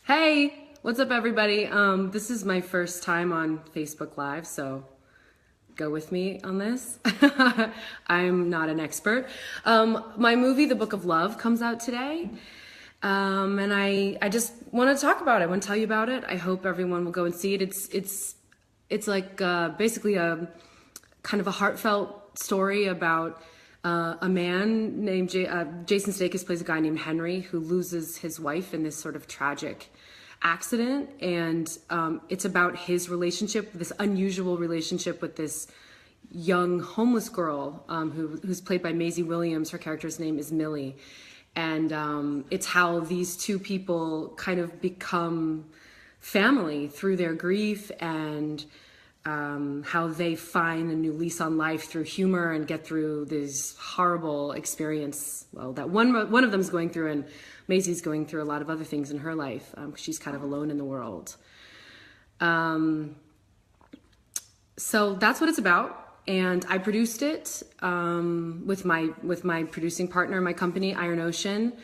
Hey, what's up everybody? This is my first time on Facebook Live, so go with me on this. I'm not an expert. My movie, The Book of Love, comes out today. And I just want to talk about it. I want to tell you about it. I hope everyone will go and see it. It's like basically a kind of a heartfelt story about a man named Jason Sudeikis plays a guy named Henry who loses his wife in this sort of tragic accident, and it's about his relationship, this unusual relationship with this young homeless girl who's played by Maisie Williams. Her character's name is Millie, and it's how these two people kind of become family through their grief, and how they find a new lease on life through humor and get through this horrible experience. Well, that one of them's going through, and Maisie's going through a lot of other things in her life. She's kind of alone in the world. So that's what it's about, and I produced it with my producing partner, my company, Iron Ocean.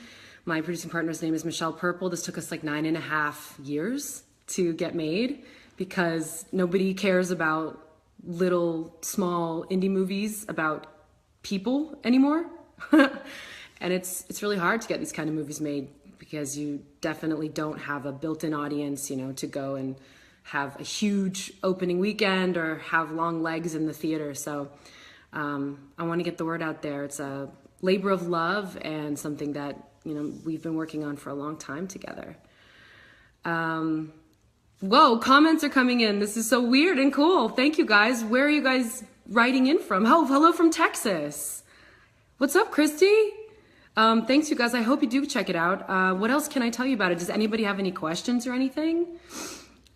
My producing partner's name is Michelle Purple. This took us like 9.5 years to get made, because nobody cares about little, small indie movies about people anymore. And it's really hard to get these kind of movies made, because you definitely don't have a built-in audience, you know, to go and have a huge opening weekend or have long legs in the theater. So I want to get the word out there. It's a labor of love and something that, you know, we've been working on for a long time together. Whoa, comments are coming in. This is so weird and cool. Thank you guys. Where are you guys writing in from? Oh, hello from Texas. What's up, Christy? Thanks, you guys. I hope you do check it out. What else can I tell you about it? Does anybody have any questions or anything?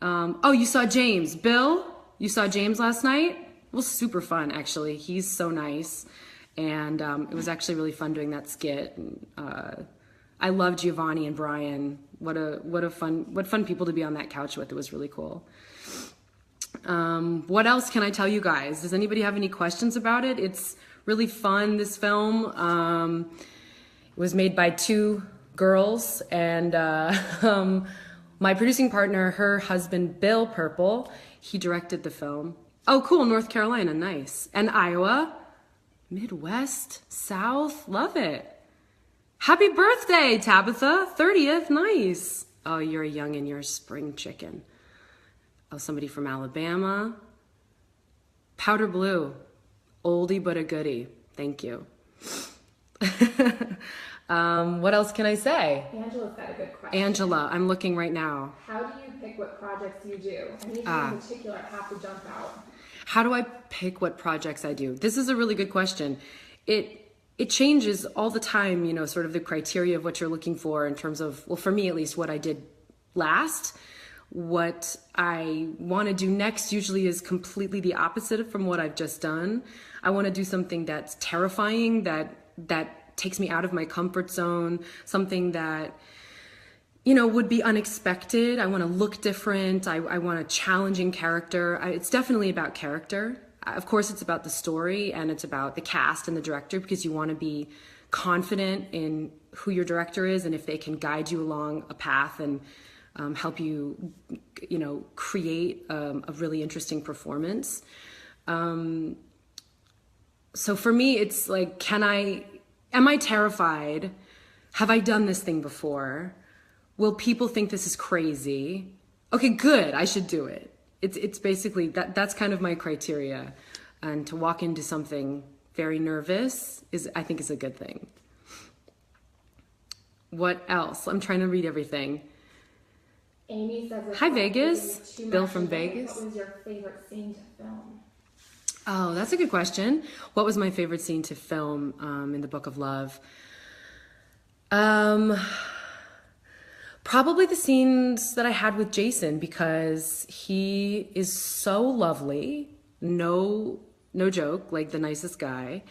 Oh, you saw James. Bill, you saw James last night? It was super fun, actually. He's so nice. And it was actually really fun doing that skit. I love Giovanni and Brian. What fun people to be on that couch with. It was really cool. What else can I tell you guys? Does anybody have any questions about it? It's really fun, this film. It was made by two girls, and my producing partner, her husband, Bill Purple, he directed the film. Oh, cool, North Carolina, nice. And Iowa, Midwest, South, love it. Happy birthday, Tabitha, 30th, nice. Oh, you're a youngin', you're a spring chicken. Oh, somebody from Alabama. Powder blue, oldie but a goodie, thank you. What else can I say? Angela's got a good question. Angela, I'm looking right now. How do you pick what projects you do? Anything in particular have to jump out? How do I pick what projects I do? This is a really good question. It changes all the time, you know, sort of the criteria of what you're looking for in terms of, well, for me at least, what I did last. What I want to do next usually is completely the opposite from what I've just done. I want to do something that's terrifying, that takes me out of my comfort zone, something that, you know, would be unexpected. I want to look different. I want a challenging character. It's definitely about character. Of course, it's about the story, and it's about the cast and the director, because you want to be confident in who your director is and if they can guide you along a path and help you, you know, create a really interesting performance. So for me, it's like, am I terrified? Have I done this thing before? Will people think this is crazy? Okay, good, I should do it. It's basically, that's kind of my criteria. And to walk into something very nervous I think is a good thing. What else? I'm trying to read everything. Amy says, hi Vegas, Bill from Vegas. What was your favorite scene to film? Oh, that's a good question. What was my favorite scene to film in The Book of Love? Probably the scenes that I had with Jason, because he is so lovely, no joke, like the nicest guy,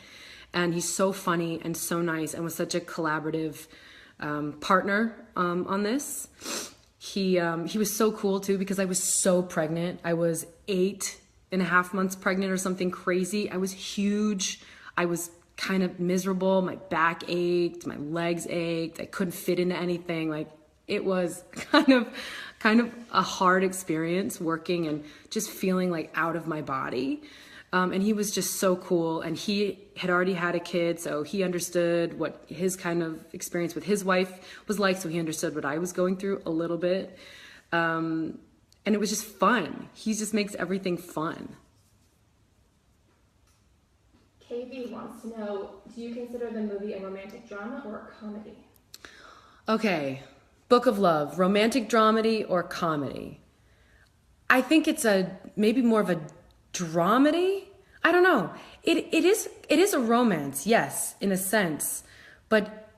and he's so funny and so nice, and was such a collaborative partner on this. He was so cool too, because I was so pregnant. I was 8.5 months pregnant or something crazy. I was huge. I was kind of miserable. My back ached, my legs ached. I couldn't fit into anything. Like, it was kind of a hard experience working and just feeling like out of my body. And he was just so cool, and he had already had a kid, so he understood what his kind of experience with his wife was like, so he understood what I was going through a little bit. And it was just fun. He just makes everything fun. KB wants to know, do you consider the movie a romantic drama or a comedy? Okay, Book of Love, romantic dramedy or comedy? I think it's maybe more of a dramedy. I don't know. It is a romance, yes, in a sense, but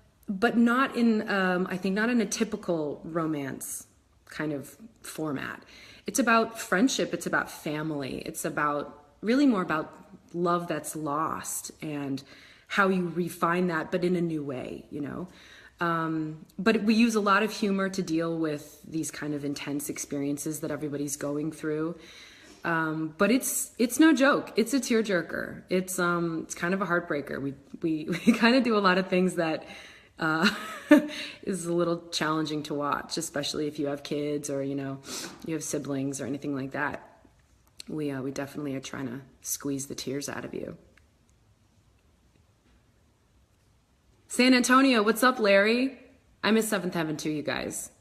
not in I think not in a typical romance kind of format. It's about friendship. It's about family. It's about really more about love that's lost and how you refine that, but in a new way, you know. But we use a lot of humor to deal with these kind of intense experiences that everybody's going through. But it's no joke. It's a tearjerker. It's kind of a heartbreaker. We kind of do a lot of things that is a little challenging to watch, especially if you have kids or, you know, you have siblings or anything like that. We definitely are trying to squeeze the tears out of you. San Antonio, what's up, Larry? I miss Seventh Heaven too, you guys.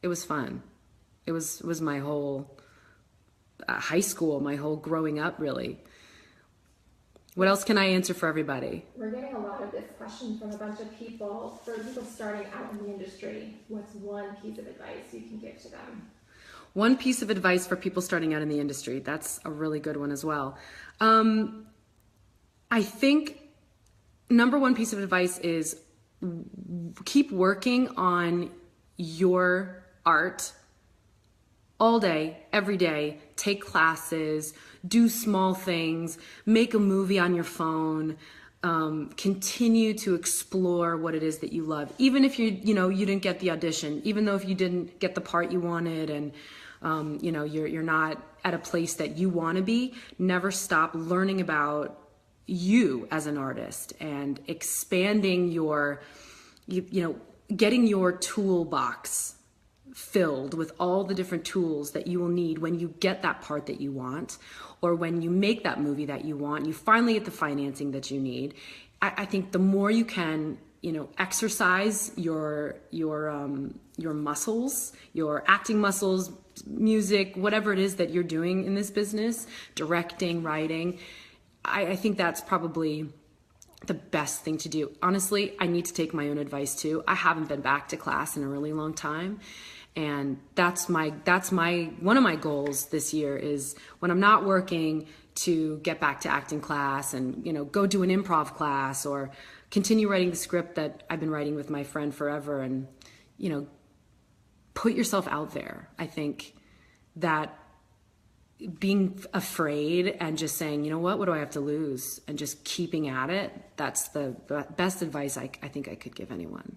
It was fun. It was my whole high school, my whole growing up, really. What else can I answer for everybody? We're getting a lot of this question from a bunch of people. For people starting out in the industry, what's one piece of advice you can give to them? One piece of advice for people starting out in the industry. That's a really good one as well. I think number one piece of advice is keep working on your art all day, every day. Take classes, do small things, make a movie on your phone, continue to explore what it is that you love. Even if you didn't get the audition, even though if you didn't get the part you wanted and you're not at a place that you want to be, never stop learning about you as an artist and expanding your, getting your toolbox filled with all the different tools that you will need when you get that part that you want, or when you make that movie that you want, you finally get the financing that you need. I think the more you can, exercise your muscles, your acting muscles, music, whatever it is that you're doing in this business, directing, writing, I think that's probably the best thing to do. Honestly, I need to take my own advice too. I haven't been back to class in a really long time. And that's one of my goals this year is when I'm not working to get back to acting class and, go do an improv class or continue writing the script that I've been writing with my friend forever and, put yourself out there. I think that being afraid and just saying, what do I have to lose? And just keeping at it, that's the best advice I think I could give anyone.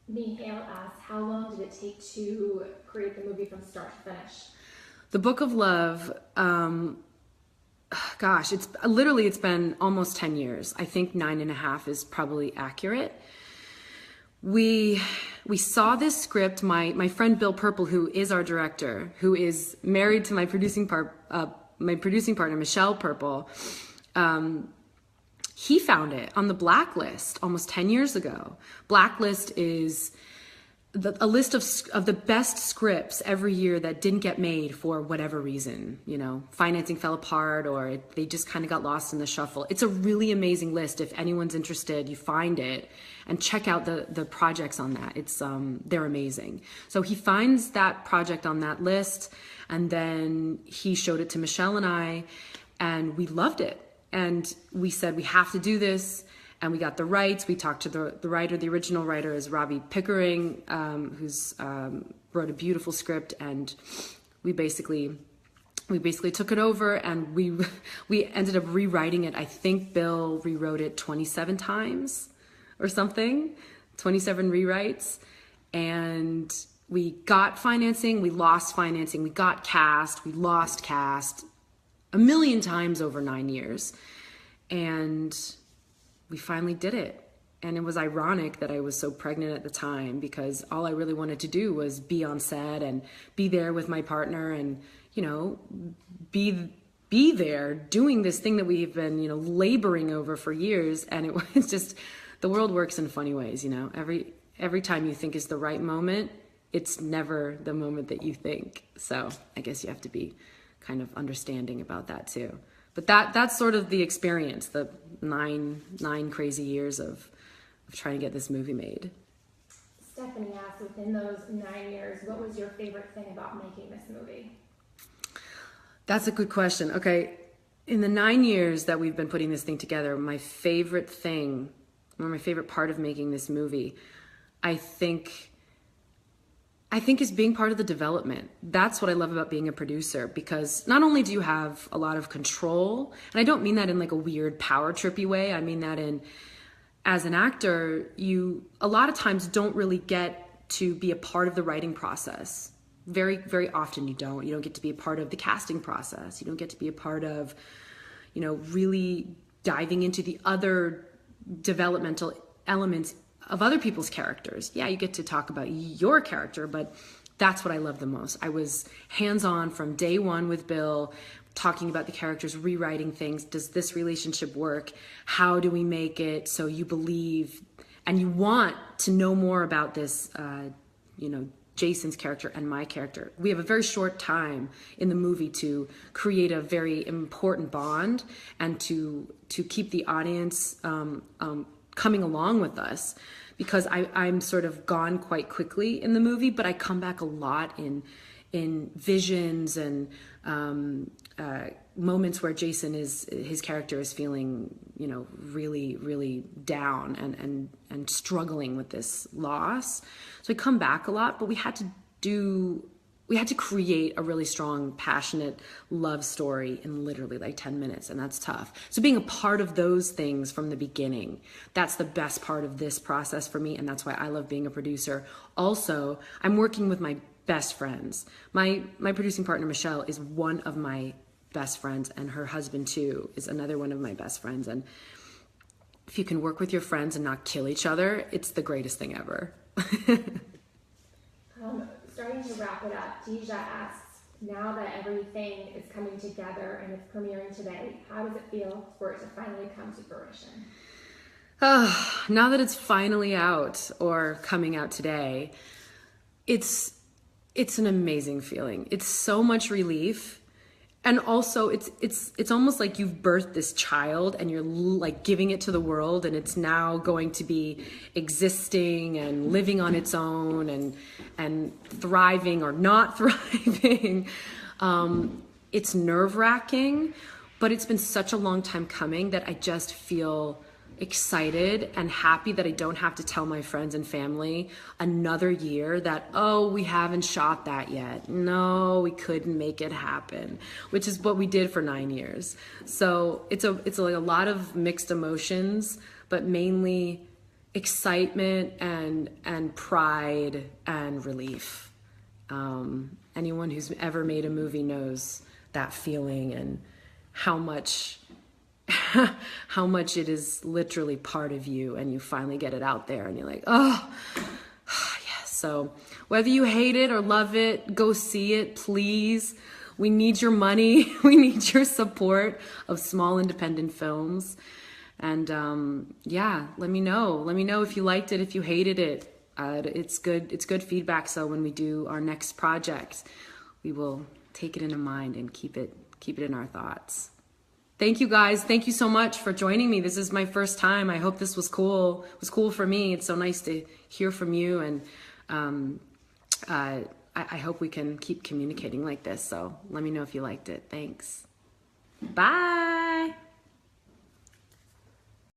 Mihail asks, how long did it take to create the movie from start to finish? The Book of Love, it's been almost 10 years. I think 9.5 is probably accurate. We saw this script, my friend Bill Purple, who is our director, who is married to my producing partner, Michelle Purple. He found it on the Blacklist almost 10 years ago. Blacklist is a list of the best scripts every year that didn't get made for whatever reason. Financing fell apart or they just kind of got lost in the shuffle. It's a really amazing list. If anyone's interested, you find it and check out the projects on that. It's they're amazing. So he finds that project on that list, and then he showed it to Michelle and I, and we loved it. And we said, we have to do this. And we got the rights. We talked to the writer. The original writer is Robbie Pickering, who's wrote a beautiful script. And we basically took it over, and we ended up rewriting it. I think Bill rewrote it 27 times or something, 27 rewrites. And we got financing. We lost financing. We got cast. We lost cast a million times over 9 years. And we finally did it. and it was ironic that I was so pregnant at the time, because all I really wanted to do was be on set and be there with my partner and, you know, be there doing this thing that we've been, you know, laboring over for years. And it was just, the world works in funny ways, you know. Every time you think is the right moment, it's never the moment that you think. So I guess you have to be kind of understanding about that too. But that's sort of the experience, the nine crazy years of trying to get this movie made. Stephanie asked, within those 9 years, what was your favorite thing about making this movie? That's a good question. Okay, in the 9 years that we've been putting this thing together, my favorite thing, or my favorite part of making this movie, I think is being part of the development. That's what I love about being a producer, because not only do you have a lot of control, and I don't mean that in like a weird power trippy way, I mean that in, as an actor, you a lot of times don't really get to be a part of the writing process. Very, very often you don't. You don't get to be a part of the casting process. You don't get to be a part of, you know, really diving into the other developmental elements of other people's characters. Yeah, you get to talk about your character, but that's what I love the most. I was hands-on from day one with Bill, talking about the characters, rewriting things. Does this relationship work? How do we make it so you believe and you want to know more about this, you know, Jason's character and my character. We have a very short time in the movie to create a very important bond and to keep the audience coming along with us, because I'm sort of gone quite quickly in the movie, but I come back a lot in visions and moments where his character is feeling, you know, really, really down and struggling with this loss. So I come back a lot, but we had to create a really strong, passionate love story in literally like 10 minutes, and that's tough. So being a part of those things from the beginning, that's the best part of this process for me, and that's why I love being a producer. Also, I'm working with my best friends. My producing partner, Michelle, is one of my best friends, and her husband too is another one of my best friends. And if you can work with your friends and not kill each other, it's the greatest thing ever. Starting to wrap it up, Deja asks, now that everything is coming together and it's premiering today, how does it feel for it to finally come to fruition? Now that it's finally out, or coming out today, it's an amazing feeling. It's so much relief. And also it's almost like you've birthed this child and you're like giving it to the world, and it's now going to be existing and living on its own and thriving or not thriving. It's nerve-wracking, but it's been such a long time coming that I just feel excited and happy that I don't have to tell my friends and family another year that, oh, we haven't shot that yet. No, we couldn't make it happen, which is what we did for 9 years. So it's like a lot of mixed emotions, but mainly excitement and pride and relief. Anyone who's ever made a movie knows that feeling and how much it is literally part of you, and you finally get it out there and you're like, oh, yes. So whether you hate it or love it, go see it, please. We need your money. We need your support of small independent films. And yeah, let me know. Let me know if you liked it, if you hated it. It's good feedback. So when we do our next project, we will take it into mind and keep it in our thoughts. Thank you guys. Thank you so much for joining me. This is my first time. I hope this was cool. It was cool for me. It's so nice to hear from you, and I hope we can keep communicating like this. So let me know if you liked it. Thanks. Bye.